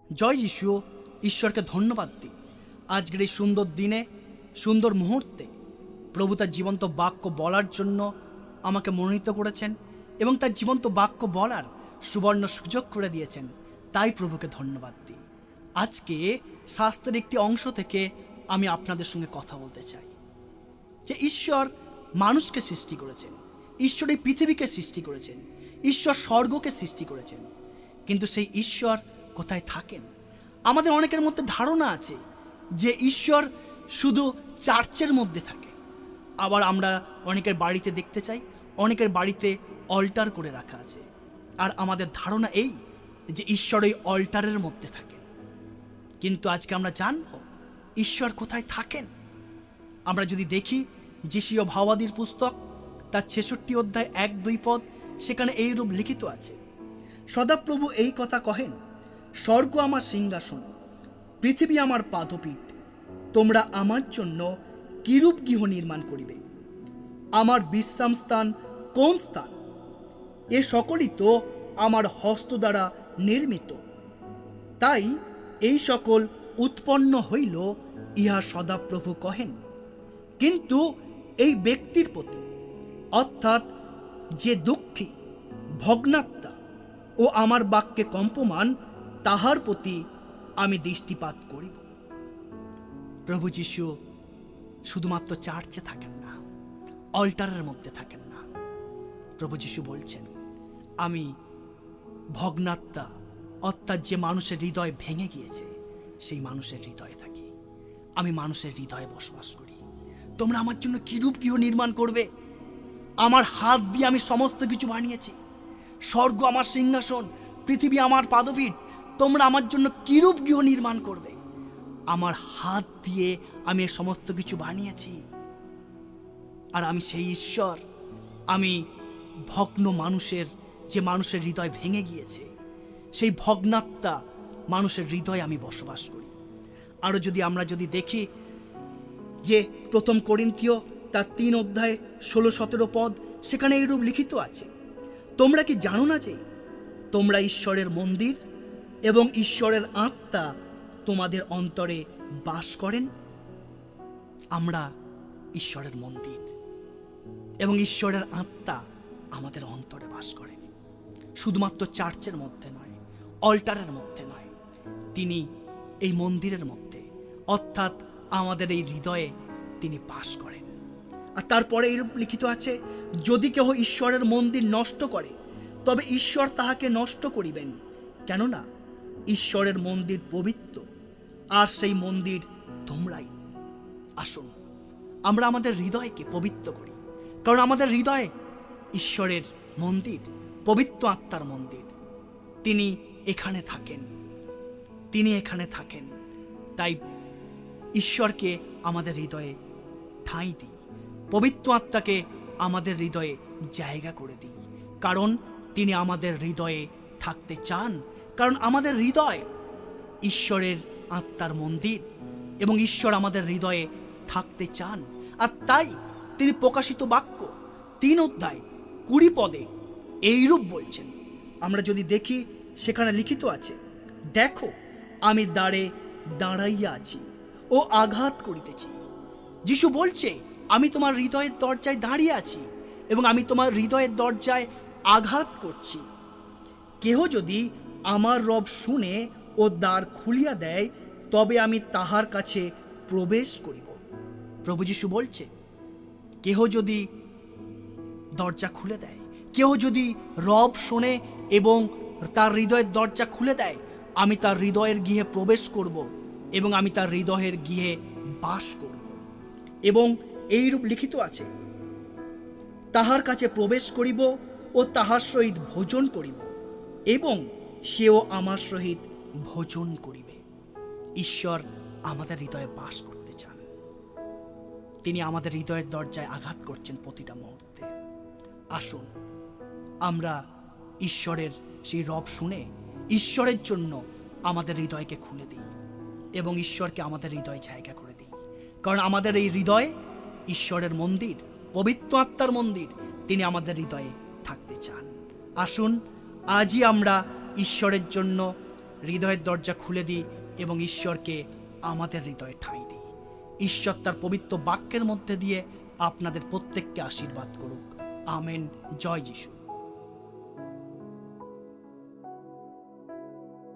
জয় যিশু। ঈশ্বরকে ধন্যবাদ দিই আজকের এই সুন্দর দিনে, সুন্দর মুহূর্তে প্রভু তার জীবন্ত বাক্য বলার জন্য আমাকে মনোনীত করেছেন এবং তার জীবন্ত বাক্য বলার সুবর্ণ সুযোগ করে দিয়েছেন। তাই প্রভুকে ধন্যবাদ দিই। আজকে শাস্ত্রের একটি অংশ থেকে আমি আপনাদের সঙ্গে কথা বলতে চাই যে ঈশ্বর মানুষকে সৃষ্টি করেছেন, ঈশ্বর এই পৃথিবীকে সৃষ্টি করেছেন, ঈশ্বর স্বর্গকে সৃষ্টি করেছেন, কিন্তু সেই ঈশ্বর কোথায় থাকেন? আমাদের অনেকের মধ্যে ধারণা আছে যে ঈশ্বর শুধু চার্চের মধ্যে থাকে। আবার আমরা অনেকের বাড়িতে দেখতে চাই, অনেকের বাড়িতে অল্টার করে রাখা আছে, আর আমাদের ধারণা এই যে ঈশ্বর ওই অল্টারের মধ্যে থাকেন। কিন্তু আজকে আমরা জানব ঈশ্বর কোথায় থাকেন। আমরা যদি দেখি যিশীয় ভাবাদির পুস্তক তার 66 অধ্যায় 1-2 পদ, সেখানে এইরূপ লিখিত আছে। সদাপ্রভু এই কথা কহেন, স্বর্গ আমার সিংহাসন, পৃথিবী আমার পাদপীঠ। তোমরা আমার জন্য কিরূপ গৃহ নির্মাণ করিবে? আমার বিশ্রাম স্থান কোন স্থান? এ সকলই তো আমার হস্ত দ্বারা নির্মিত। তাই এই সকল উৎপন্ন হইল, ইহা সদাপ্রভু কহেন। কিন্তু এই ব্যক্তির প্রতি, অর্থাৎ যে দুঃখী, ভগ্নাত্মা ও আমার বাক্যে কম্পমান, তাহার প্রতি আমি দৃষ্টিপাত করিব। প্রভু যিশু শুধুমাত্র চার্চে থাকেন না, অল্টারের মধ্যে থাকেন না। প্রভু যিশু বলছেন, আমি ভগ্নাত্মা, অর্থাৎ যে মানুষের হৃদয় ভেঙে গিয়েছে, সেই মানুষের হৃদয়ে থাকি। আমি মানুষের হৃদয়ে বসবাস করি। তোমরা আমার জন্য কিরূপ গৃহ নির্মাণ করবে? আমার হাত দিয়ে আমি সমস্ত কিছু বানিয়েছি। স্বর্গ আমার সিংহাসন, পৃথিবী আমার পাদপীঠ। তোমরা আমার জন্য কিরূপ গৃহ নির্মাণ করবে? আমার হাত দিয়ে আমি এ সমস্ত কিছু বানিয়েছি। আর আমি সেই ঈশ্বর, আমি ভগ্ন মানুষের, যে মানুষের হৃদয় ভেঙে গিয়েছে, সেই ভগ্নাত্মা মানুষের হৃদয়ে আমি বসবাস করি। আরও যদি আমরা দেখি যে 1 করিন্থীয় তার 3 অধ্যায় 16-17 পদ, সেখানে এইরূপ লিখিত আছে, তোমরা কি জানো না যে তোমরা ঈশ্বরের মন্দির এবং ঈশ্বরের আত্মা তোমাদের অন্তরে বাস করেন? আমরা ঈশ্বরের মন্দির এবং ঈশ্বরের আত্মা আমাদের অন্তরে বাস করেন। শুধুমাত্র চার্চের মধ্যে নয়, অল্টারের মধ্যে নয়, তিনি এই মন্দিরের মধ্যে, অর্থাৎ আমাদের এই হৃদয়ে তিনি বাস করেন। আর তারপরে এইরূপ লিখিত আছে, যদি কেহ ঈশ্বরের মন্দির নষ্ট করে, তবে ঈশ্বর তাহাকে নষ্ট করিবেন। কেননা ঈশ্বরের মন্দির পবিত্র, আর সেই মন্দির তোমরাই। আসুন আমরা আমাদের হৃদয়কে পবিত্র করি, কারণ আমাদের হৃদয়ে ঈশ্বরের মন্দির, পবিত্র আত্মার মন্দির। তিনি এখানে থাকেন, তিনি এখানে থাকেন। তাই ঈশ্বরকে আমাদের হৃদয়ে ঠাঁই দিই, পবিত্র আত্মাকে আমাদের হৃদয়ে জায়গা করে দিই, কারণ তিনি আমাদের হৃদয়ে থাকতে চান। কারণ আমাদের হৃদয় ঈশ্বরের আত্মার মন্দির এবং ঈশ্বর আমাদের হৃদয়ে থাকতে চান। আর তাই তিনি প্রকাশিত বাক্য 3 অধ্যায় 20 পদে এইরূপ বলছেন। আমরা যদি দেখি, সেখানে লিখিত আছে, দেখো আমি দ্বারে দাঁড়াইয়া আছি ও আঘাত করিতেছি। যিশু বলছে, আমি তোমার হৃদয়ের দরজায় দাঁড়িয়ে আছি এবং আমি তোমার হৃদয়ের দরজায় আঘাত করছি। কেহ যদি আমার রব শুনে ও দ্বার খুলিয়া দেয়, তবে আমি তাহার কাছে প্রবেশ করিব। প্রভু যিশু বলছে, কেহ যদি দরজা খুলে দেয়, কেহ যদি রব শোনে এবং তার হৃদয়ের দরজা খুলে দেয়, আমি তার হৃদয়ের গৃহে প্রবেশ করব এবং আমি তার হৃদয়ের গৃহে বাস করব। এবং এইরূপ লিখিত আছে, তাহার কাছে প্রবেশ করিব ও তাহার সহিত ভোজন করিব এবং সেও আমার সহিত ভোজন করিবে। ঈশ্বর আমাদের হৃদয়ে বাস করতে চান। তিনি আমাদের হৃদয়ের দরজায় আঘাত করছেন প্রতিটা মুহূর্তে। আসুন আমরা ঈশ্বরের সেই রব শুনে ঈশ্বরের জন্য আমাদের হৃদয়কে খুলে দিই এবং ঈশ্বরকে আমাদের হৃদয়ে জায়গা করে দিই। কারণ আমাদের এই হৃদয় ঈশ্বরের মন্দির, পবিত্র আত্মার মন্দির। তিনি আমাদের হৃদয়ে থাকতে চান। আসুন আজই আমরা ঈশ্বরের জন্য হৃদয়ের দরজা খুলে দিই এবং ঈশ্বরকে আমাদের হৃদয়ে ঠাঁই দিই। ঈশ্বর তার পবিত্র বাক্যের মধ্যে দিয়ে আপনাদের প্রত্যেককে আশীর্বাদ করুক। আমেন। জয় যিশু।